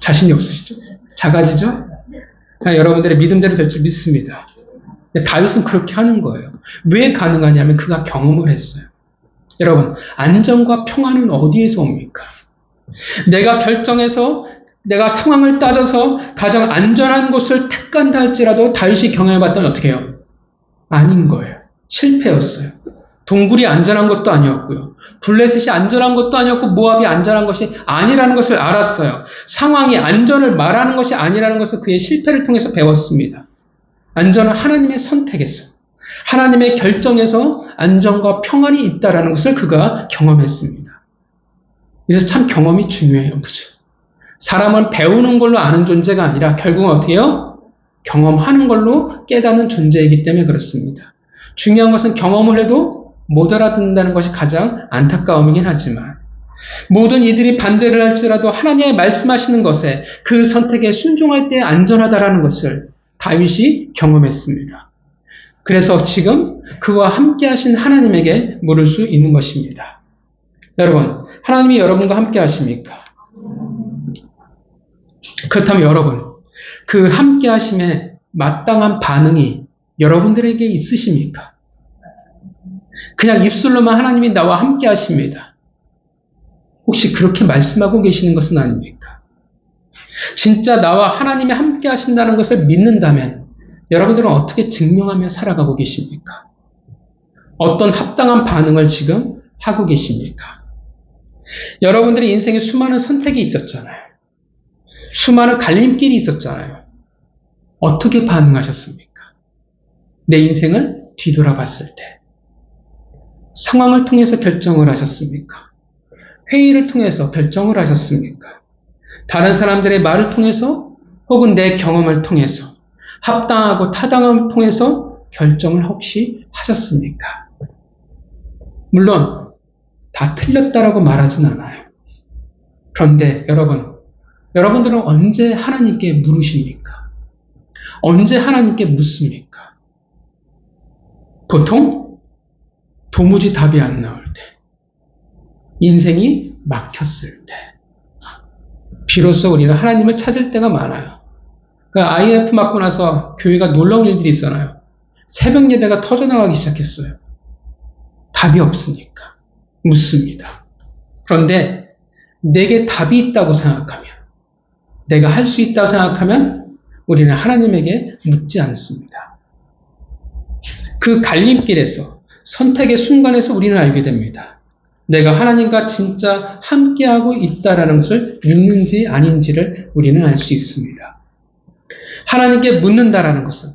자신이 없으시죠? 작아지죠? 여러분들의 믿음대로 될 줄 믿습니다. 다윗은 그렇게 하는 거예요. 왜 가능하냐면 그가 경험을 했어요. 여러분, 안정과 평안은 어디에서 옵니까? 내가 결정해서 내가 상황을 따져서 가장 안전한 곳을 택간다 할지라도 다윗이 경험해봤더니 어떻게 해요? 아닌 거예요. 실패였어요. 동굴이 안전한 것도 아니었고요. 블레셋이 안전한 것도 아니었고 모압이 안전한 것이 아니라는 것을 알았어요. 상황이 안전을 말하는 것이 아니라는 것을 그의 실패를 통해서 배웠습니다. 안전은 하나님의 선택에서, 하나님의 결정에서 안정과 평안이 있다는 것을 그가 경험했습니다. 그래서 참 경험이 중요해요. 그죠? 사람은 배우는 걸로 아는 존재가 아니라 결국은 어떻게 해요? 경험하는 걸로 깨닫는 존재이기 때문에 그렇습니다. 중요한 것은 경험을 해도 못 알아듣는다는 것이 가장 안타까움이긴 하지만 모든 이들이 반대를 할지라도 하나님의 말씀하시는 것에 그 선택에 순종할 때 안전하다라는 것을 다윗이 경험했습니다. 그래서 지금 그와 함께 하신 하나님에게 물을 수 있는 것입니다. 여러분, 하나님이 여러분과 함께 하십니까? 그렇다면 여러분, 그 함께 하심에 마땅한 반응이 여러분들에게 있으십니까? 그냥 입술로만 하나님이 나와 함께 하십니다. 혹시 그렇게 말씀하고 계시는 것은 아닙니까? 진짜 나와 하나님이 함께 하신다는 것을 믿는다면 여러분들은 어떻게 증명하며 살아가고 계십니까? 어떤 합당한 반응을 지금 하고 계십니까? 여러분들의 인생에 수많은 선택이 있었잖아요. 수많은 갈림길이 있었잖아요. 어떻게 반응하셨습니까? 내 인생을 뒤돌아봤을 때 상황을 통해서 결정을 하셨습니까? 회의를 통해서 결정을 하셨습니까? 다른 사람들의 말을 통해서 혹은 내 경험을 통해서 합당하고 타당함을 통해서 결정을 혹시 하셨습니까? 물론 다 틀렸다라고 말하진 않아요. 그런데 여러분들은 언제 하나님께 물으십니까? 언제 하나님께 묻습니까? 보통 도무지 답이 안 나올 때, 인생이 막혔을 때, 비로소 우리는 하나님을 찾을 때가 많아요. 그러니까 IF 맞고 나서 교회가 놀라운 일들이 있잖아요. 새벽 예배가 터져나가기 시작했어요. 답이 없으니까 묻습니다. 그런데 내게 답이 있다고 생각하면, 내가 할 수 있다고 생각하면 우리는 하나님에게 묻지 않습니다. 그 갈림길에서, 선택의 순간에서 우리는 알게 됩니다. 내가 하나님과 진짜 함께하고 있다는 것을 믿는지 아닌지를 우리는 알 수 있습니다. 하나님께 묻는다라는 것은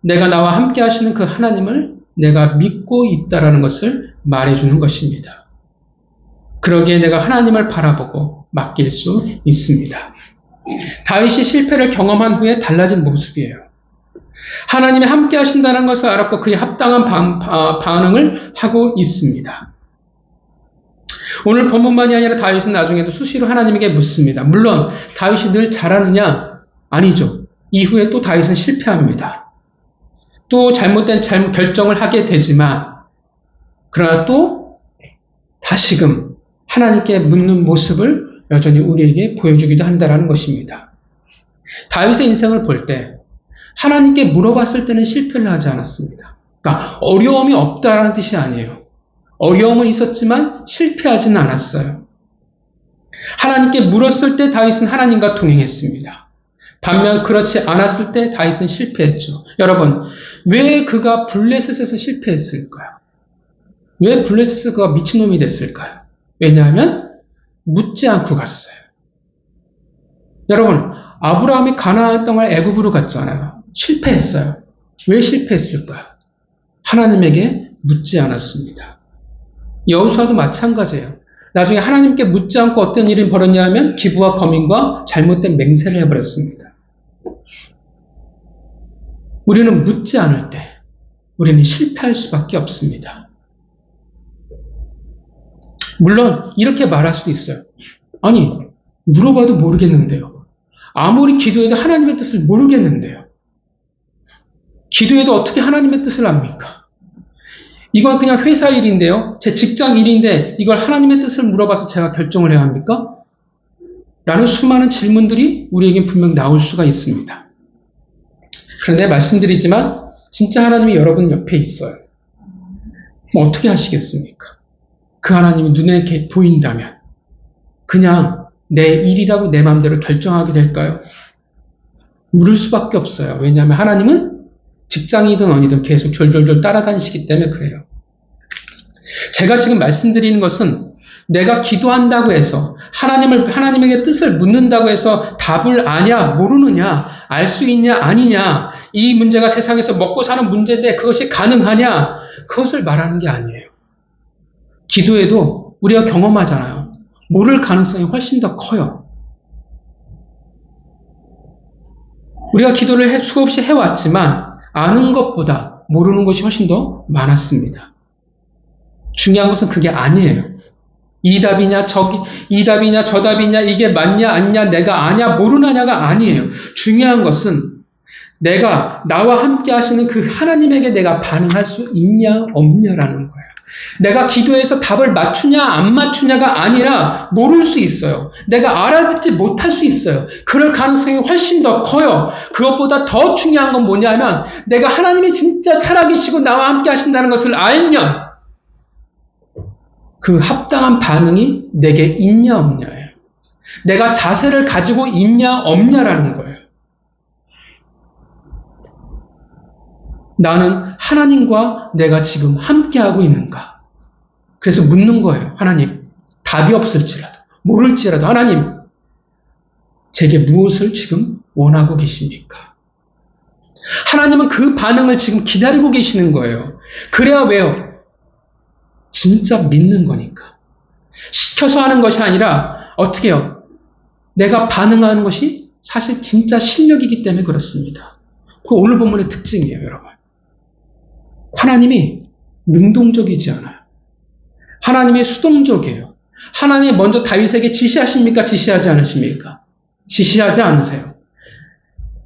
내가 나와 함께 하시는 그 하나님을 내가 믿고 있다는 것을 말해주는 것입니다. 그러기에 내가 하나님을 바라보고 맡길 수 있습니다. 다윗이 실패를 경험한 후에 달라진 모습이에요. 하나님이 함께 하신다는 것을 알았고 그에 합당한 반응을 하고 있습니다. 오늘 본문만이 아니라 다윗은 나중에도 수시로 하나님에게 묻습니다. 물론 다윗이 늘 잘하느냐? 아니죠. 이후에 또 다윗은 실패합니다. 또 잘못된 결정을 하게 되지만 그러나 또 다시금 하나님께 묻는 모습을 여전히 우리에게 보여주기도 한다는 것입니다. 다윗의 인생을 볼 때 하나님께 물어봤을 때는 실패를 하지 않았습니다. 그러니까 어려움이 없다라는 뜻이 아니에요. 어려움은 있었지만 실패하지는 않았어요. 하나님께 물었을 때 다윗은 하나님과 동행했습니다. 반면 그렇지 않았을 때 다윗은 실패했죠. 여러분, 왜 그가 블레셋에서 실패했을까요? 왜 블레셋에서 그가 미친놈이 됐을까요? 왜냐하면 묻지 않고 갔어요. 여러분, 아브라함이 가나안 땅을 애굽으로 갔잖아요. 실패했어요. 왜 실패했을까요? 하나님에게 묻지 않았습니다. 여호수아도 마찬가지예요. 나중에 하나님께 묻지 않고 어떤 일이 벌었냐면 기부와 거민과 잘못된 맹세를 해버렸습니다. 우리는 묻지 않을 때 우리는 실패할 수밖에 없습니다. 물론 이렇게 말할 수도 있어요. 아니, 물어봐도 모르겠는데요. 아무리 기도해도 하나님의 뜻을 모르겠는데요. 기도해도 어떻게 하나님의 뜻을 압니까? 이건 그냥 회사 일인데요. 제 직장 일인데 이걸 하나님의 뜻을 물어봐서 제가 결정을 해야 합니까? 라는 수많은 질문들이 우리에겐 분명 나올 수가 있습니다. 그런데 말씀드리지만 진짜 하나님이 여러분 옆에 있어요. 어떻게 하시겠습니까? 그 하나님이 눈에 보인다면 그냥 내 일이라고 내 마음대로 결정하게 될까요? 물을 수밖에 없어요. 왜냐하면 하나님은 직장이든 어디든 계속 졸졸졸 따라다니시기 때문에 그래요. 제가 지금 말씀드리는 것은 내가 기도한다고 해서 하나님에게 뜻을 묻는다고 해서 답을 아냐, 모르느냐, 알 수 있냐, 아니냐, 이 문제가 세상에서 먹고 사는 문제인데 그것이 가능하냐, 그것을 말하는 게 아니에요. 기도해도 우리가 경험하잖아요. 모를 가능성이 훨씬 더 커요. 우리가 기도를 수없이 해왔지만 아는 것보다 모르는 것이 훨씬 더 많았습니다. 중요한 것은 그게 아니에요. 이 답이냐, 이 답이냐, 저 답이냐, 이게 맞냐, 아니냐, 내가 아냐, 모르느냐가 아니에요. 중요한 것은 나와 함께 하시는 그 하나님에게 내가 반응할 수 있냐, 없냐라는 거예요. 내가 기도해서 답을 맞추냐, 안 맞추냐가 아니라 모를 수 있어요. 내가 알아듣지 못할 수 있어요. 그럴 가능성이 훨씬 더 커요. 그것보다 더 중요한 건 뭐냐면 내가 하나님이 진짜 살아계시고 나와 함께 하신다는 것을 알면 그 합당한 반응이 내게 있냐, 없냐예요. 내가 자세를 가지고 있냐, 없냐라는 거예요. 나는 하나님과 내가 지금 함께하고 있는가? 그래서 묻는 거예요. 하나님, 답이 없을지라도, 모를지라도 하나님, 제게 무엇을 지금 원하고 계십니까? 하나님은 그 반응을 지금 기다리고 계시는 거예요. 그래야 왜요? 진짜 믿는 거니까. 시켜서 하는 것이 아니라 어떻게 해요? 내가 반응하는 것이 사실 진짜 실력이기 때문에 그렇습니다. 그 오늘 본문의 특징이에요, 여러분. 하나님이 능동적이지 않아요. 하나님이 수동적이에요. 하나님이 먼저 다윗에게 지시하십니까? 지시하지 않으십니까? 지시하지 않으세요.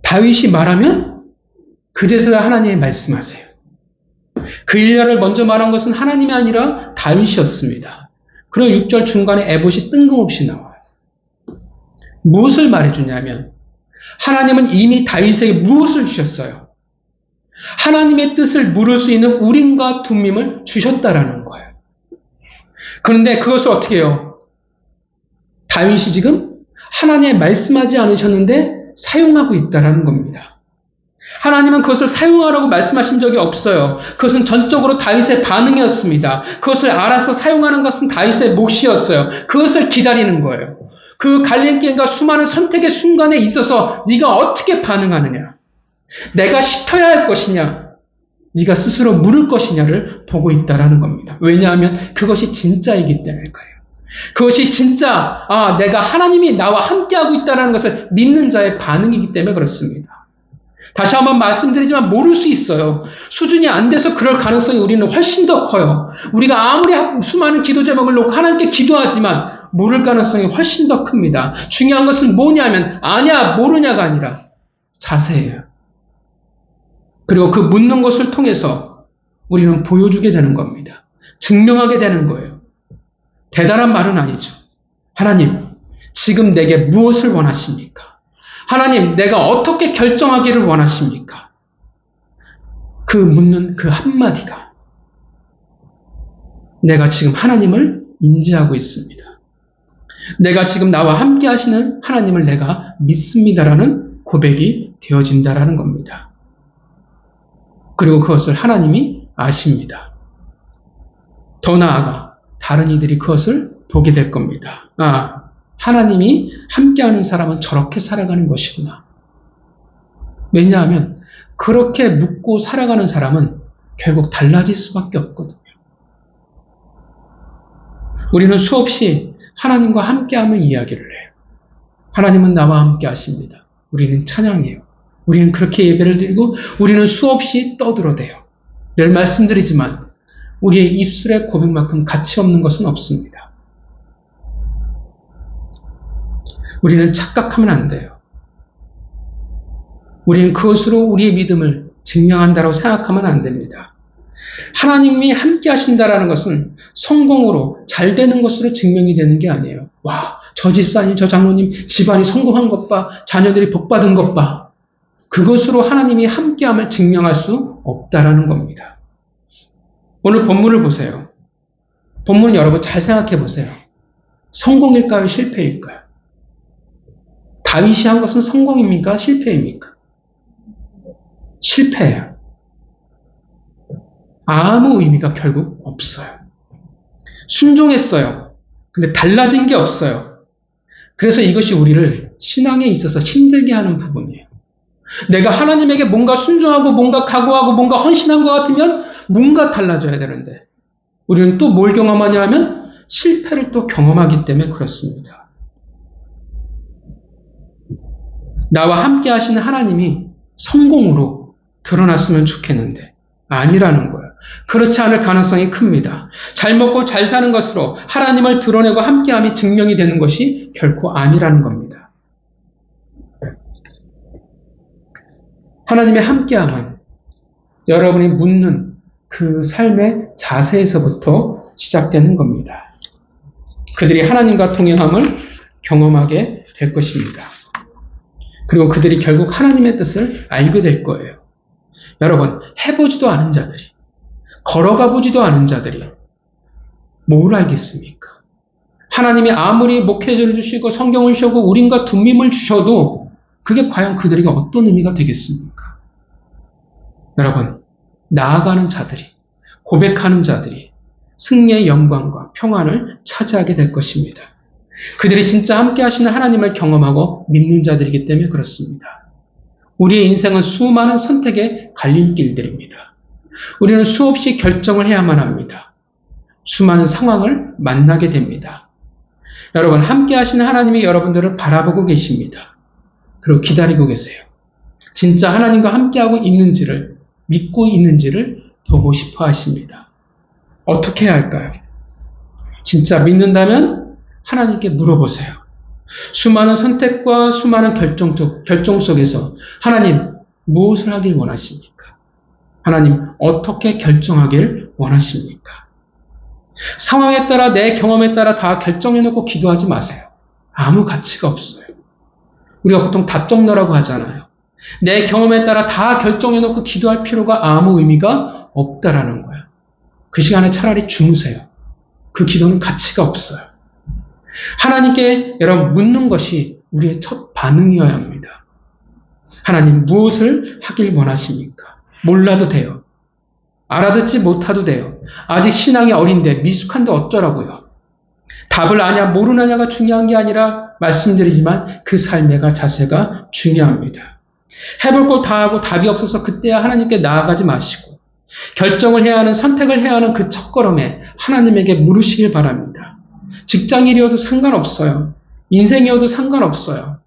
다윗이 말하면 그제서야 하나님이 말씀하세요. 그 일야를 먼저 말한 것은 하나님이 아니라 다윗이었습니다. 그리고 6절 중간에 에봇이 뜬금없이 나와요. 무엇을 말해주냐면 하나님은 이미 다윗에게 무엇을 주셨어요? 하나님의 뜻을 물을 수 있는 우림과 둠밈을 주셨다라는 거예요. 그런데 그것을 어떻게 해요? 다윗이 지금 하나님의 말씀하지 않으셨는데 사용하고 있다라는 겁니다. 하나님은 그것을 사용하라고 말씀하신 적이 없어요. 그것은 전적으로 다윗의 반응이었습니다. 그것을 알아서 사용하는 것은 다윗의 몫이었어요. 그것을 기다리는 거예요. 그 갈림길과 수많은 선택의 순간에 있어서 네가 어떻게 반응하느냐, 내가 시켜야 할 것이냐, 네가 스스로 물을 것이냐를 보고 있다라는 겁니다. 왜냐하면 그것이 진짜이기 때문일 거예요. 그것이 진짜 내가 하나님이 나와 함께하고 있다는 것을 믿는 자의 반응이기 때문에 그렇습니다. 다시 한번 말씀드리지만 모를 수 있어요. 수준이 안 돼서 그럴 가능성이 우리는 훨씬 더 커요. 우리가 아무리 수많은 기도 제목을 놓고 하나님께 기도하지만 모를 가능성이 훨씬 더 큽니다. 중요한 것은 뭐냐면 아냐 모르냐가 아니라 자세예요. 그리고 그 묻는 것을 통해서 우리는 보여주게 되는 겁니다. 증명하게 되는 거예요. 대단한 말은 아니죠. 하나님, 지금 내게 무엇을 원하십니까? 하나님, 내가 어떻게 결정하기를 원하십니까? 그 묻는 그 한마디가 내가 지금 하나님을 인지하고 있습니다. 내가 지금 나와 함께 하시는 하나님을 내가 믿습니다라는 고백이 되어진다라는 겁니다. 그리고 그것을 하나님이 아십니다. 더 나아가 다른 이들이 그것을 보게 될 겁니다. 아, 하나님이 함께하는 사람은 저렇게 살아가는 것이구나. 왜냐하면 그렇게 묻고 살아가는 사람은 결국 달라질 수밖에 없거든요. 우리는 수없이 하나님과 함께하면 이야기를 해요. 하나님은 나와 함께 하십니다. 우리는 찬양해요. 우리는 그렇게 예배를 드리고 우리는 수없이 떠들어대요. 늘 말씀드리지만 우리의 입술의 고백만큼 가치 없는 것은 없습니다. 우리는 착각하면 안 돼요. 우리는 그것으로 우리의 믿음을 증명한다고 생각하면 안 됩니다. 하나님이 함께 하신다라는 것은 성공으로 잘 되는 것으로 증명이 되는 게 아니에요. 와, 저 집사님, 저 장로님 집안이 성공한 것 봐, 자녀들이 복받은 것 봐. 그것으로 하나님이 함께함을 증명할 수 없다라는 겁니다. 오늘 본문을 보세요. 본문 여러분 잘 생각해 보세요. 성공일까요? 실패일까요? 다윗이 한 것은 성공입니까? 실패입니까? 실패예요. 아무 의미가 결국 없어요. 순종했어요. 근데 달라진 게 없어요. 그래서 이것이 우리를 신앙에 있어서 힘들게 하는 부분이에요. 내가 하나님에게 뭔가 순종하고 뭔가 각오하고 뭔가 헌신한 것 같으면 뭔가 달라져야 되는데 우리는 또 뭘 경험하냐 하면 실패를 또 경험하기 때문에 그렇습니다. 나와 함께 하시는 하나님이 성공으로 드러났으면 좋겠는데 아니라는 거예요. 그렇지 않을 가능성이 큽니다. 잘 먹고 잘 사는 것으로 하나님을 드러내고 함께함이 증명이 되는 것이 결코 아니라는 겁니다. 하나님의 함께함은 여러분이 묻는 그 삶의 자세에서부터 시작되는 겁니다. 그들이 하나님과 동행함을 경험하게 될 것입니다. 그리고 그들이 결국 하나님의 뜻을 알게 될 거예요. 여러분, 해보지도 않은 자들이, 걸어가 보지도 않은 자들이 뭘 알겠습니까? 하나님이 아무리 목회자를 주시고 성경을 주시고 우린과 둔밈을 주셔도 그게 과연 그들에게 어떤 의미가 되겠습니까? 여러분, 나아가는 자들이, 고백하는 자들이 승리의 영광과 평안을 차지하게 될 것입니다. 그들이 진짜 함께 하시는 하나님을 경험하고 믿는 자들이기 때문에 그렇습니다. 우리의 인생은 수많은 선택의 갈림길들입니다. 우리는 수없이 결정을 해야만 합니다. 수많은 상황을 만나게 됩니다. 여러분, 함께 하시는 하나님이 여러분들을 바라보고 계십니다. 그리고 기다리고 계세요. 진짜 하나님과 함께하고 있는지를, 믿고 있는지를 보고 싶어 하십니다. 어떻게 해야 할까요? 진짜 믿는다면 하나님께 물어보세요. 수많은 선택과 수많은 결정 속에서 하나님 무엇을 하길 원하십니까? 하나님 어떻게 결정하길 원하십니까? 상황에 따라 내 경험에 따라 다 결정해놓고 기도하지 마세요. 아무 가치가 없어요. 우리가 보통 답정너라고 하잖아요. 내 경험에 따라 다 결정해놓고 기도할 필요가 아무 의미가 없다라는 거예요. 그 시간에 차라리 주무세요. 그 기도는 가치가 없어요. 하나님께 여러분 묻는 것이 우리의 첫 반응이어야 합니다. 하나님 무엇을 하길 원하십니까? 몰라도 돼요. 알아듣지 못해도 돼요. 아직 신앙이 어린데 미숙한데 어쩌라고요. 답을 아냐 모르느냐가 중요한 게 아니라 말씀드리지만 그 삶의 자세가 중요합니다. 해볼 거 다 하고 답이 없어서 그때야 하나님께 나아가지 마시고 결정을 해야 하는, 선택을 해야 하는 그 첫걸음에 하나님에게 물으시길 바랍니다. 직장일이어도 상관없어요. 인생이어도 상관없어요.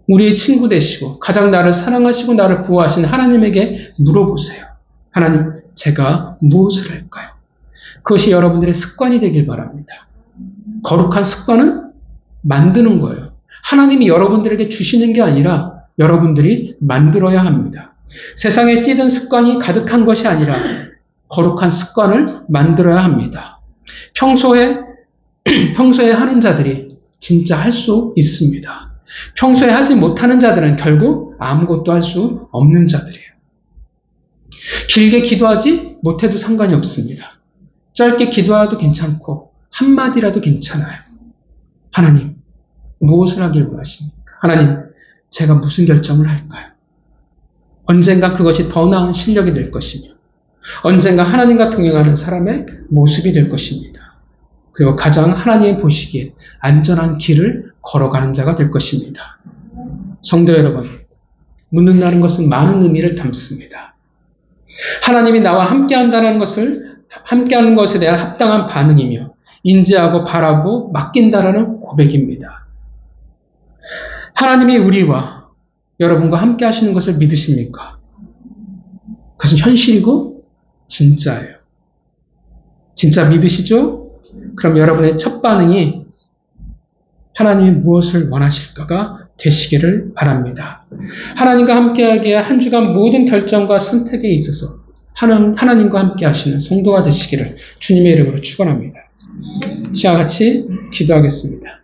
우리의 친구 되시고 가장 나를 사랑하시고 나를 보호하신 하나님에게 물어보세요. 하나님, 제가 무엇을 할까요? 그것이 여러분들의 습관이 되길 바랍니다. 거룩한 습관은 만드는 거예요. 하나님이 여러분들에게 주시는 게 아니라 여러분들이 만들어야 합니다. 세상에 찌든 습관이 가득한 것이 아니라 거룩한 습관을 만들어야 합니다. 평소에 하는 자들이 진짜 할 수 있습니다. 평소에 하지 못하는 자들은 결국 아무것도 할 수 없는 자들이에요. 길게 기도하지 못해도 상관이 없습니다. 짧게 기도하라도 괜찮고 한마디라도 괜찮아요. 하나님, 무엇을 하길 원하십니까? 하나님, 제가 무슨 결정을 할까요? 언젠가 그것이 더 나은 실력이 될 것이며 언젠가 하나님과 동행하는 사람의 모습이 될 것입니다. 그리고 가장 하나님이 보시기에 안전한 길을 걸어가는 자가 될 것입니다. 성도 여러분, 묻는다는 것은 많은 의미를 담습니다. 하나님이 나와 함께하는 것에 대한 합당한 반응이며 인지하고 바라고 맡긴다라는 고백입니다. 하나님이 우리와 여러분과 함께 하시는 것을 믿으십니까? 그것은 현실이고 진짜예요. 진짜 믿으시죠? 그럼 여러분의 첫 반응이 하나님이 무엇을 원하실까가 되시기를 바랍니다. 하나님과 함께하기에 한 주간 모든 결정과 선택에 있어서 하나님과 함께 하시는 성도가 되시기를 주님의 이름으로 축원합니다. 시간 같이 기도하겠습니다.